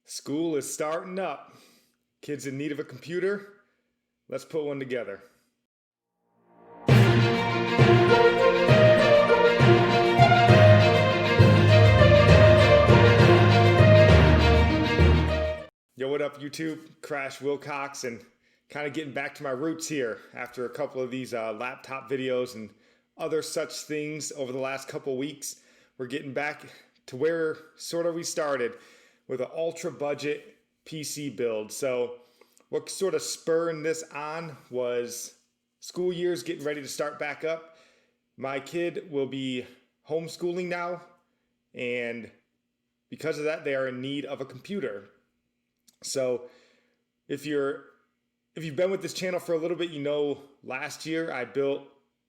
School is starting up. Kids in need of a computer? Let's put one together. Yo, what up YouTube? Crash Wilcox, and kind of getting back to my roots here after a couple of these laptop videos and other such things over the last couple weeks. We're getting back to where sort of we started with an ultra budget PC build. So what sort of spurred this on was school year's getting ready to start back up. My kid will be homeschooling now, and because of that, they are in need of a computer. So if you've been with this channel for a little bit, you know last year I built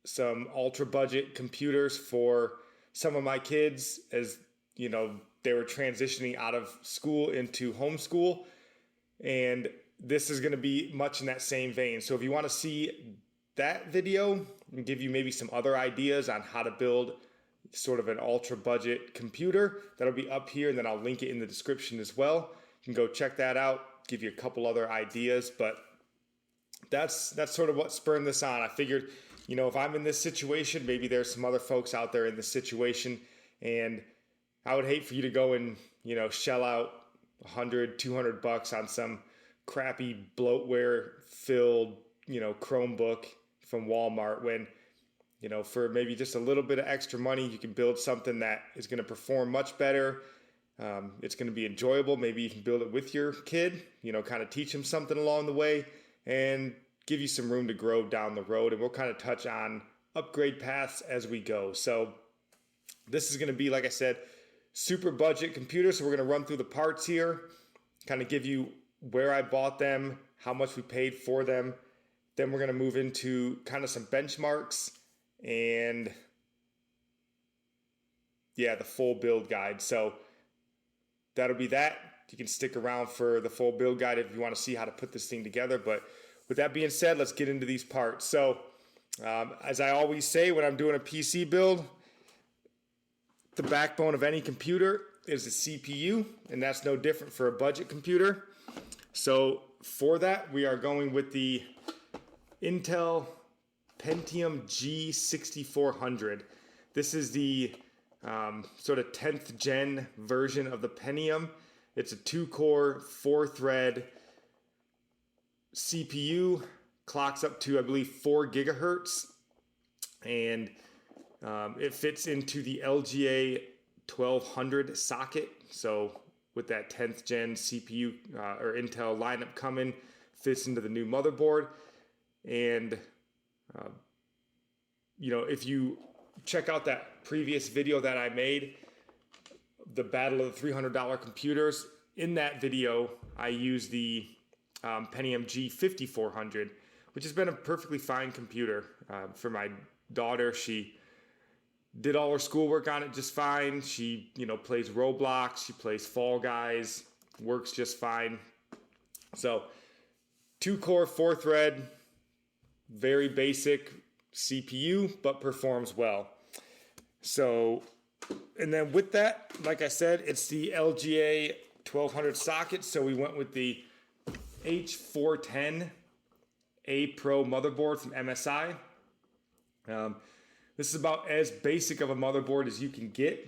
some ultra budget computers for some of my kids as you know they were transitioning out of school into homeschool, and this is going to be much in that same vein. So if you want to see that video and give you maybe some other ideas on how to build sort of an ultra budget computer, that'll be up here, and then I'll link it in the description as well. You can go check that out, give you a couple other ideas, but that's sort of what spurred this on. I figured, you know, if I'm in this situation, maybe there's some other folks out there in this situation, and I would hate for you to go and, you know, shell out $100-200 on some crappy bloatware filled, you know, Chromebook from Walmart when, you know, for maybe just a little bit of extra money, you can build something that is going to perform much better. It's going to be enjoyable. Maybe you can build it with your kid, you know, kind of teach them something along the way and give you some room to grow down the road. And we'll kind of touch on upgrade paths as we go. So this is going to be, like I said, super budget computer. So we're going to run through the parts here, kind of give you where I bought them, how much we paid for them. Then we're going to move into kind of some benchmarks and yeah, the full build guide. So that'll be that. You can stick around for the full build guide if you want to see how to put this thing together. But with that being said, let's get into these parts. So as I always say when I'm doing a PC build, the backbone of any computer is the CPU, and that's no different for a budget computer. So for that, we are going with the Intel Pentium G6400. This is the sort of 10th gen version of the Pentium. It's a 2-core, 4-thread CPU, clocks up to, I believe, 4 gigahertz, and it fits into the LGA 1200 socket. So with that 10th gen CPU or Intel lineup coming, fits into the new motherboard. And you know, if you check out that previous video that I made, the battle of the $300 computers, in that video I used the Pentium G6400, which has been a perfectly fine computer for my daughter. She did all her schoolwork on it just fine. She, you know, plays Roblox, she plays Fall Guys, works just fine. So 2-core, 4-thread, very basic CPU, but performs well. So, and then with that, like I said, it's the LGA 1200 socket. So we went with the H410A Pro motherboard from MSI. This is about as basic of a motherboard as you can get.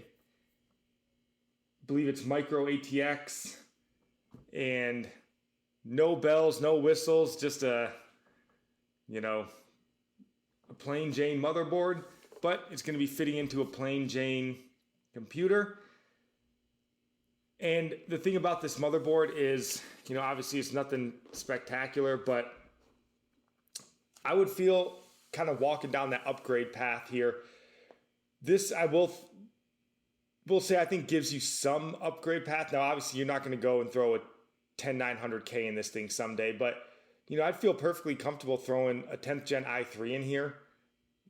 I believe it's micro ATX and no bells, no whistles, just a, you know, a plain Jane motherboard, but it's going to be fitting into a plain Jane computer. And the thing about this motherboard is, you know, obviously it's nothing spectacular, but I would feel kind of walking down that upgrade path here. This I will say I think gives you some upgrade path. Now obviously you're not going to go and throw a 10900K in this thing someday, but you know, I'd feel perfectly comfortable throwing a 10th gen i3 in here.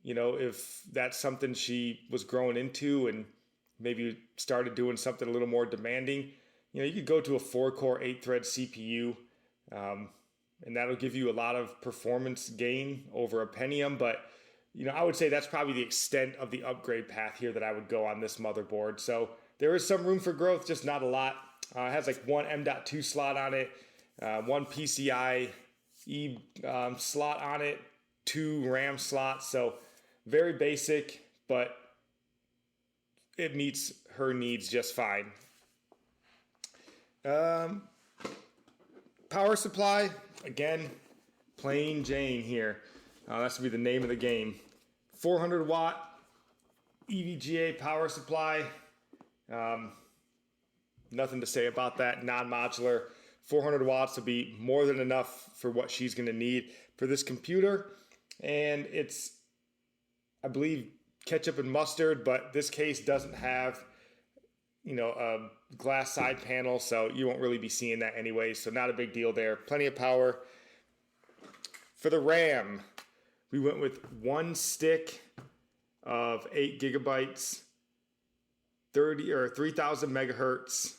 You know, if that's something she was growing into and maybe started doing something a little more demanding, you know, you could go to a 4-core, 8-thread CPU. And that'll give you a lot of performance gain over a Pentium. But, you know, I would say that's probably the extent of the upgrade path here that I would go on this motherboard. So there is some room for growth, just not a lot. It has like one M.2 slot on it, one PCIe slot on it, 2 RAM slots. So very basic, but it meets her needs just fine. Power supply, again, plain Jane here. That's going to be the name of the game. 400 watt EVGA power supply. Nothing to say about that. Non-modular. 400 watts will be more than enough for what she's going to need for this computer. And it's, I believe, ketchup and mustard, but this case doesn't have, a glass side panel, so you won't really be seeing that anyway, so not a big deal there. Plenty of power. For the RAM, we went with one stick of 8 gigabytes, 3000 megahertz.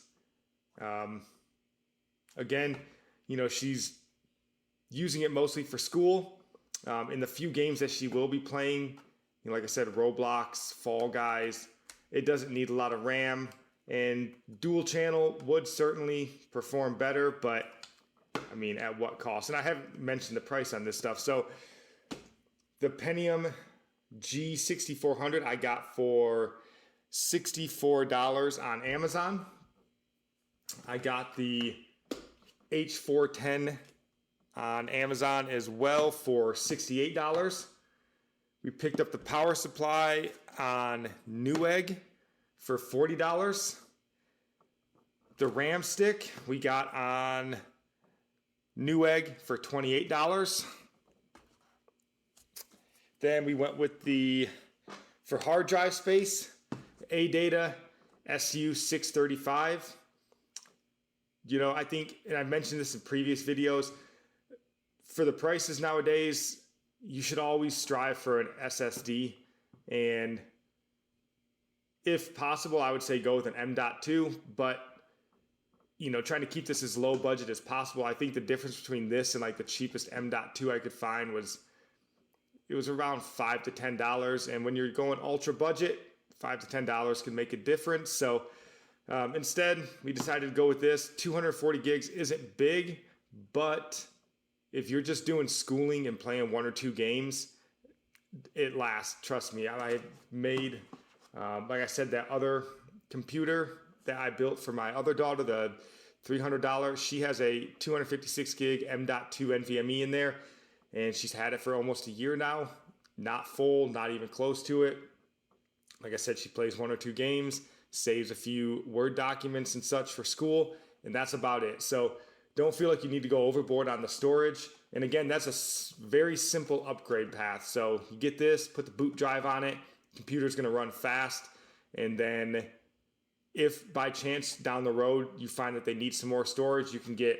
Again, she's using it mostly for school. In the few games that she will be playing, like I said, Roblox, Fall Guys, it doesn't need a lot of RAM. And dual channel would certainly perform better, but I mean, at what cost? And I haven't mentioned the price on this stuff. So the Pentium G6400 I got for $64 on Amazon. I got the H410 on Amazon as well for $68. We picked up the power supply on Newegg for $40. The RAM stick we got on Newegg for $28. Then we went with for hard drive space, ADATA SU635. I think, and I've mentioned this in previous videos, for the prices nowadays, you should always strive for an SSD. And if possible, I would say go with an M.2, but trying to keep this as low budget as possible. I think the difference between this and like the cheapest M.2 I could find was around $5 to $10. And when you're going ultra budget, $5 to $10 can make a difference. So instead, we decided to go with this. 240 gigs isn't big, but if you're just doing schooling and playing 1 or 2 games, it lasts. Trust me. I made, like I said, that other computer that I built for my other daughter, the $300, she has a 256 gig M.2 NVMe in there, and she's had it for almost a year now. Not full, not even close to it. Like I said, she plays 1 or 2 games, saves a few Word documents and such for school, and that's about it. So don't feel like you need to go overboard on the storage. And again, that's a very simple upgrade path. So you get this, put the boot drive on it, computer's going to run fast, and then if by chance down the road you find that they need some more storage, you can get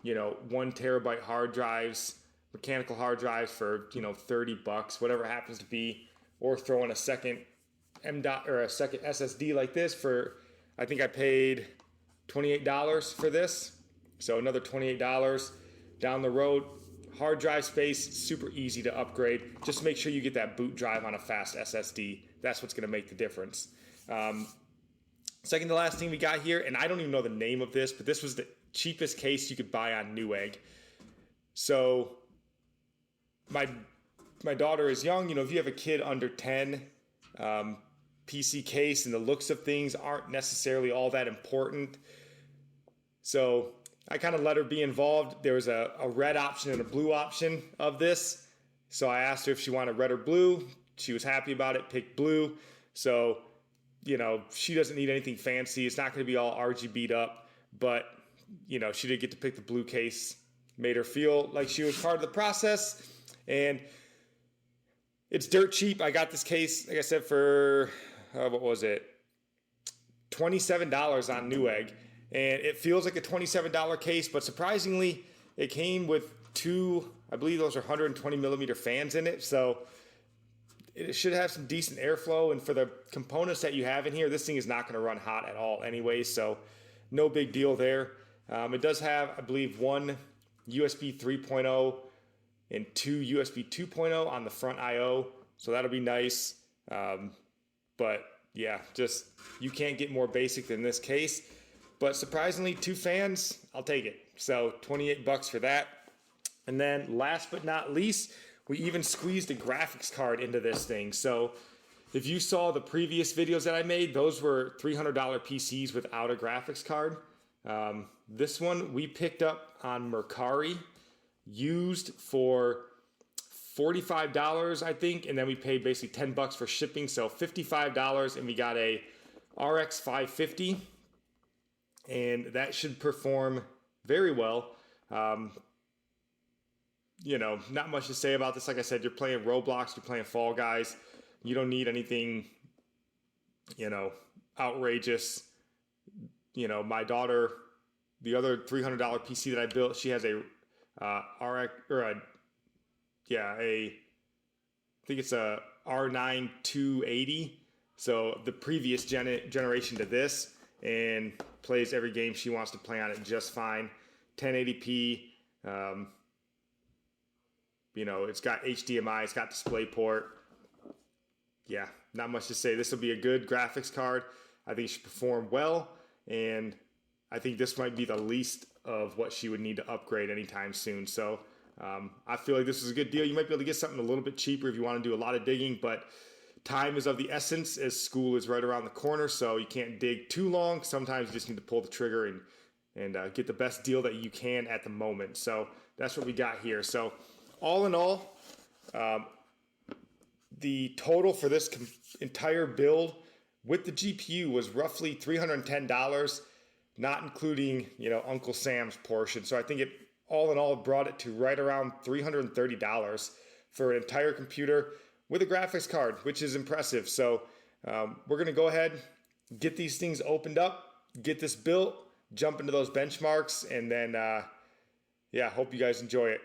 1 terabyte hard drives, mechanical hard drives for $30, whatever it happens to be, or throw in a second a second SSD like this for, I think I paid $28 for this, so another $28 down the road. Hard drive space, super easy to upgrade. Just make sure you get that boot drive on a fast SSD. That's what's going to make the difference. Second to last thing we got here, and I don't even know the name of this, but this was the cheapest case you could buy on Newegg. So my daughter is young. If you have a kid under 10, PC case and the looks of things aren't necessarily all that important. So I kind of let her be involved. There was a red option and a blue option of this. So I asked her if she wanted red or blue. She was happy about it, picked blue. So, she doesn't need anything fancy. It's not going to be all RGB'd up, but, she did get to pick the blue case. Made her feel like she was part of the process. And it's dirt cheap. I got this case, like I said, for, what was it? $27 on Newegg. And it feels like a $27 case, but surprisingly, it came with 2, I believe those are 120 millimeter fans in it. So it should have some decent airflow. And for the components that you have in here, this thing is not going to run hot at all anyway. So no big deal there. It does have, I believe, 1 USB 3.0 and 2 USB 2.0 on the front I/O. So that'll be nice. But yeah, just you can't get more basic than this case. but surprisingly, 2 fans, I'll take it. So 28 bucks for that. And then last but not least, we even squeezed a graphics card into this thing. So if you saw the previous videos that I made, those were $300 PCs without a graphics card. This one we picked up on Mercari, used for $45, I think, and then we paid basically 10 bucks for shipping, so $55, and we got a RX 550, and that should perform very well. You know, not much to say about this. Like I said, you're playing Roblox, you're playing Fall Guys. You don't need anything, you know, outrageous. You know, my daughter, the other $300 PC that I built, she has a RX, or I think it's a R9 280. So the previous generation to this, and plays every game she wants to play on it just fine. 1080p. You know, it's got HDMI, it's got DisplayPort. Yeah, not much to say. This will be a good graphics card. I think it should perform well, and I think this might be the least of what she would need to upgrade anytime soon. So I feel like this is a good deal. You might be able to get something a little bit cheaper if you want to do a lot of digging, but time is of the essence as school is right around the corner, so you can't dig too long. Sometimes you just need to pull the trigger and get the best deal that you can at the moment. So that's what we got here. So all in all, the total for this entire build with the GPU was roughly $310, not including, you know, Uncle Sam's portion. So I think it all in all brought it to right around $330 for an entire computer with a graphics card, which is impressive. So we're going to go ahead, get these things opened up, get this built, jump into those benchmarks, and then, yeah, hope you guys enjoy it.